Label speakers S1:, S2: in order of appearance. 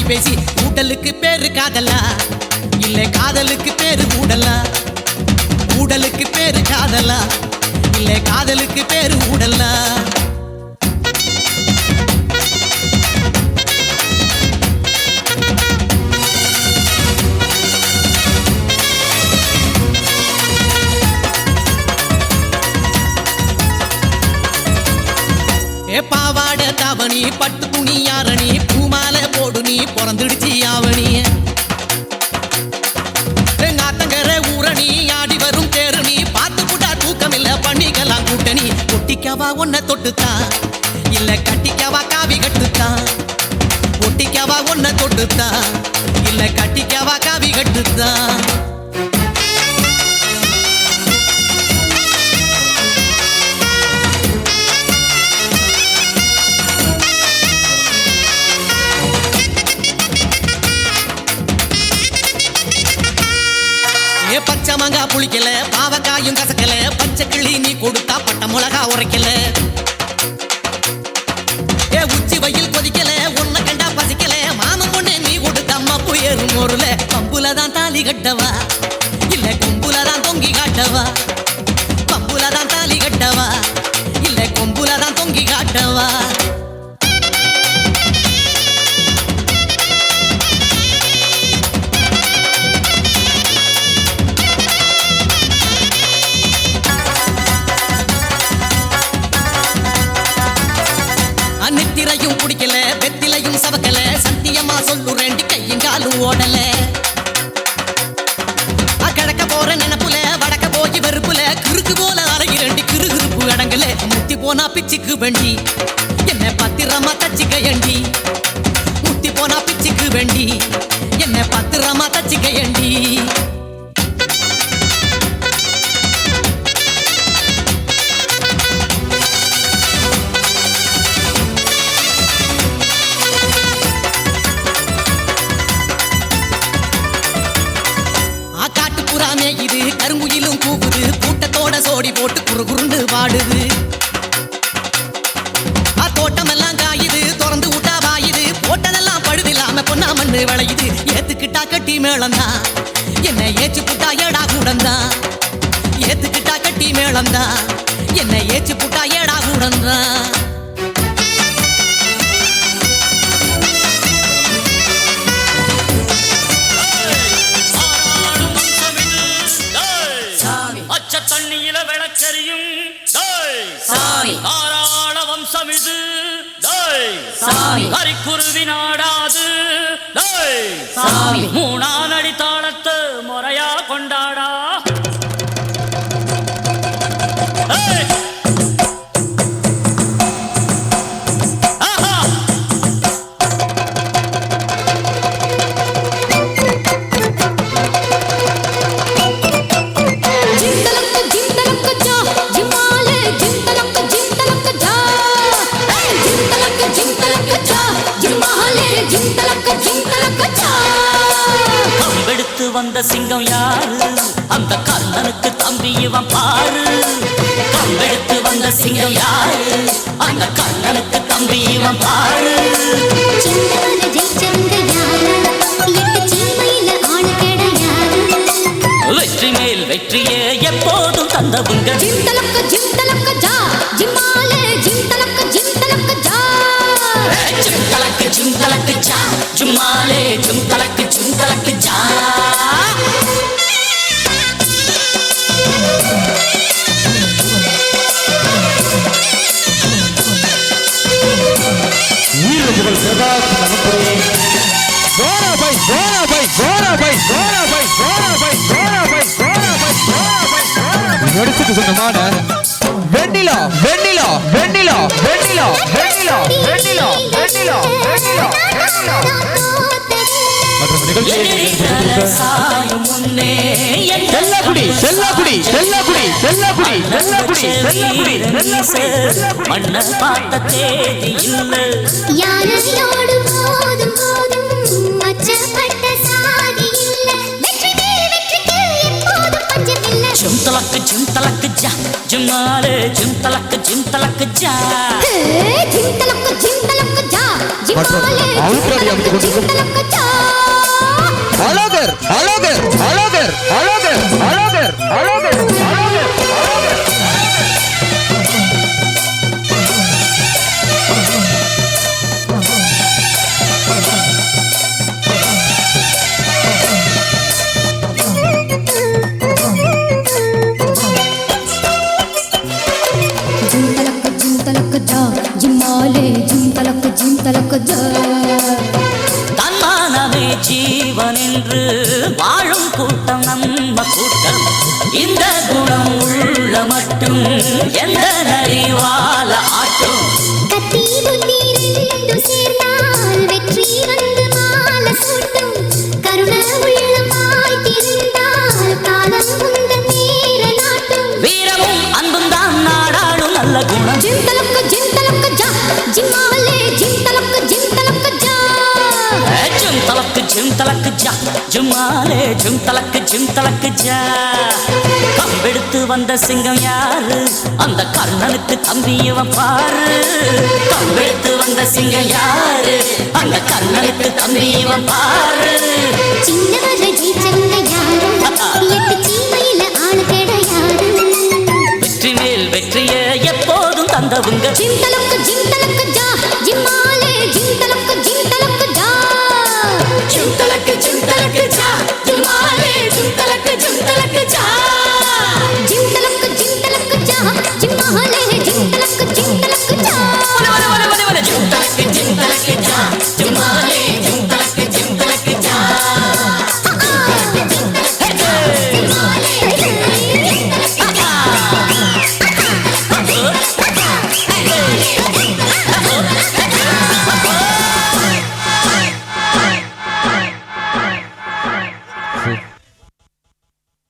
S1: பேசி ஊடலுக்கு பேரு காதலா இல்ல காதலுக்கு பேரு ஊடலா ஊடலுக்கு பேரு காதலா இல்ல காதலுக்கு பேரு ஊடலா பாவாட தாவணி பட்டு துணி யாரணி பூமாலை போடு நீ பிறந்துடுச்சி ஆவணி ஆத்தங்கர ஊரணி ஆடி வரும் தேரு நீ பார்த்து புட்டா தூக்கமில்ல பண்ணிக்கலாம் கூட்டணி ஒட்டிக்கவா ஒன்ன தொட்டுத்தான் இல்ல கட்டிக்கவா காவி கட்டுத்தான் ஒட்டிக்கவா ஒன்ன தொட்டுத்தான் இல்ல கட்டிக்கவா காவி கட்டுத்தான் பச்சை மாங்கா புளிக்கல பாவக்காயும் கசக்கல பச்சை கிளி நீ கொடுத்தா பட்ட மிளகா உரைக்கல உச்சி வயில் கொதிக்கல ஒன்ன கண்டா பசிக்கல மாமன் பொண்ணு நீ கொடுத்த அம்மா புயரும் ஊர்ல பம்புலதான் தாலி கட்டவா இல்ல கொம்புலதான் தொங்கி காட்டவா பம்புலதான் தாலி கட்டவா இல்ல கொம்புலதான் தொங்கி காட்டவா நித்திரையும் குடிக்கல வெத்திலையும் சவக்கல சத்தியமா சொல்லுறேன் கையங்காலும் ஓடல கிழக்க போற நினைப்புல வடக்க போய் வெறுப்புல கிறுக்கு போல அலைகிறண்டி கிறுகிறுப்பு அடங்கல முத்தி போனா பிச்சுக்கு வண்டி என்ன பத்திரமா தச்சுக்கையண்டி முத்தி போனா பிச்சுக்கு வண்டி என்ன பத்திரமா தச்சுக்கையண்டி இது கருங்குயிலும் கூவுது கூட்டத்தோட சோடி போட்டு குறுகுறுண்டு வாடுது தோட்டம் எல்லாம் காயுது திறந்து விட்டா வாயுது போட்டதெல்லாம் பழுதில்லாம பொன்னா மண்ணு விளையுது ஏத்துக்கிட்டா கட்டி மேளந்தான் என்ன ஏச்சு புட்டா ஏடா கூடந்தான் ஏத்துக்கிட்டா கட்டி மேளந்தான் என்ன ஏச்சு புட்டா ஏடா கூடந்தான்
S2: தண்ணியில விளக்கரியும் தாராள வம்சமிது கரிக்குருவி நாடாது மூணானடி தாளத்து முறையா கொண்டாடா கம்பெடுத்து வந்த சிங்கம் யாரு அந்த கர்ணனுக்கு தம்பி இவன் பாரு கம்பெடுத்து வந்த சிங்கம் யாரு அந்த கர்ணனுக்கு தம்பி இவன் பாரு வெற்றி மேல் வெற்றியே எப்போதும் தந்தவுங்க ஜும்தலக்கு ஜா ஜும்மாலே ஜும்தலக்கு ஜா
S3: வீரர்கள் சதாஸ் நமக்குரிய கோரா பை கோரா பை கோரா பை கோரா பை கோரா பை கோரா பை கோரா பை கோரா பை எடுத்துட்டு சொன்னமான வெண்ணிலா வெண்ணிலா வெண்ணிலா வெண்ணிலா வெண்ணிலா வெண்ணிலா வெண்ணிலா வெண்ணிலா வெண்ணிலா செல்லக்குடி செல்லக்குடி செல்லக்குடி செல்லக்குடி செல்லக்குடி செல்லக்குடி செல்லக்குடி
S2: மண்ண பார்த்த தேதி இல்லை
S4: யாரோடு போதும் போதும் மச்சப்பட்ட சாதி இல்லை வெற்றிக்கு எப்போதும் பஞ்சமில்லை
S2: ஜும்தலக்கு ஜா ஜும்மாலே ஜும்தலக்கு ஜா
S4: ஜிம்தலக்கு ஜா
S3: மற்றும் அவுட்ராடி அமைத்துக் கொண்டிருக்கும் அழகர் அழகர் அழகர் அழகர் அழகர் அழகர் அழகர்
S2: தன்மானமே ஜீவன் என்று வாழும் கூட்டம் நம்ம கூட்டம். இந்த குணம் உள்ள மட்டும் எந்த நரிவால ஆட்டும்.
S4: கத்தி புத்தி ரெண்டும் சேர்ந்தால் வெற்றி வந்து மாலை சூட்டும். கருண உள்ளமாய் திரிந்தால் காலம் உந்தன் நேர நாட்டும்.
S2: வீரமும் அன்பும் தான் நாடாளும் நல்ல குணம்.
S4: ஜிந்தலக்கு ஜா ஜிமாலே ஜிந்தலக்கு ஜா
S2: ஜும் தலக்கு ஜா ஜுமாலே ஜும் தலக்கு ஜா. கம்பெடுத்து வந்த சிங்கம் யாரு? அந்த கர்ணனுக்கு தம்பி இவன் பாரு. கம்பெடுத்து வந்த சிங்கம் யாரு? அந்த கர்ணனுக்கு தம்பி இவன் பாரு.
S4: சின்னவர ஜெயிச்சவங்க யாரு? எட்டு சீமையில ஆளு கிடையாது.
S2: வெற்றி மேல் வெற்றியே எப்போதும் தந்தவுங்க.
S4: ஜிந்தலக்கு ஜா ஜிமாலே ஜிந்தலக்கு ஜா
S2: ஜும் தலக்கு ஜா ஜுமாலே ஜும் தலக்கு ஜா.
S4: ஜிந்தலக்கு ஜா ஜிமாலே ஜிந்தலக்கு ஜா.
S2: ஜும் தலக்கு ஜா ஜுமாலே ஜும் தலக்கு ஜா.
S3: சரி